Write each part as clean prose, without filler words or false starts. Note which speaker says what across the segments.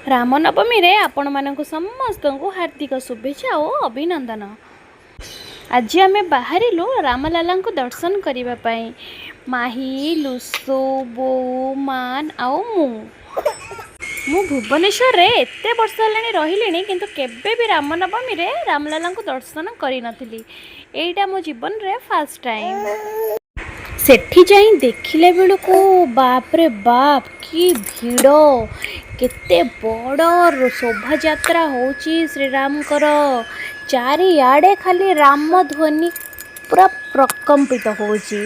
Speaker 1: रामनवमी रे आपण मानक समस्त को हार्दिक शुभेच्छा और अभिनंदन। आज आम बाहरिलु रामलाला को दर्शन करने माही लुसु बो मान आउ मु भुवनेश्वर रे एते वर्ष हेलाणी रही किंतु केबे भी रामनवमी रे रामलाला को दर्शन करी नथिली। एटा मो जीवन रे फर्स्ट टाइम सेठी जाई देखिले बेलू को बाप रे बाप की भीड़ केते बड़ शोभा यात्रा होची श्रीरामकर चारिआडे खाली राम ध्वनि पूरा प्रकम्पित होची।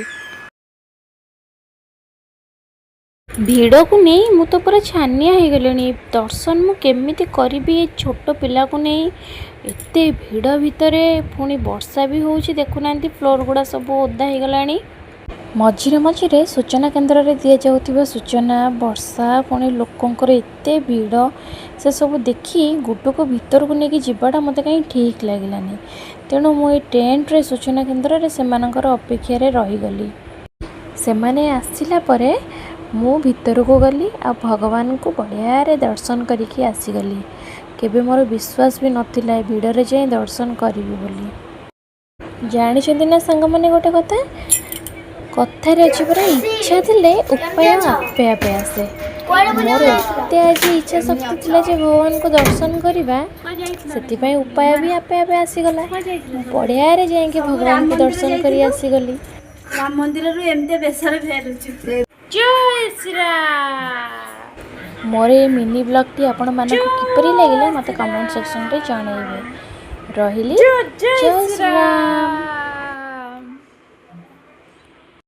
Speaker 1: भीड़ को नहीं मु तो पूरा छानिया हो गली दर्शन मु केमिति करी छोट पिला को नहीं एते भीड़ भितरे पुणी वर्षा भी होची देखुना फ्लोर गुड़ा सब ओदा हो गलानी। मझिरे मझिरे सूचना केन्द्र में दि जाउथिबा सूचना वर्षा पुणी लोकंकर एते भीड़ से सब देखी गुड्डू को भीतर को लेकिन जीवाटा मत कहीं ठीक लगिलानी। तेणु मुझे टेंट रे सूचना केन्द्र में सेमानकर अपेक्षा रहीगली। सेमाने आसिला परे मु भीतर को गली आ भगवान को बढ़िया रे दर्शन करिकी आसीगली। केबे मोर विश्वास भी नथिला भीड़ रे जाई दर्शन करी बोली। जानी ना सांग माने गोटे कथा कथार अच्छी पूरा इच्छा थिले उपाय आपे आपे आसे। मोर एते आज इच्छा शक्ति थिला जे भगवान को दर्शन करवा से उपाय भी आपे आपे आसीगला। बढ़िया रे जाइए भगवान को दर्शन करी आसीगली।
Speaker 2: राम मंदिर रु एमते बेसर फेरुची।
Speaker 1: जय श्री राम। मोर ये मिनी ब्लॉग टी आपण मानक किपरि लागिला मते कमेंट सेक्शन रे जणाइबे। रहिली जय श्री राम।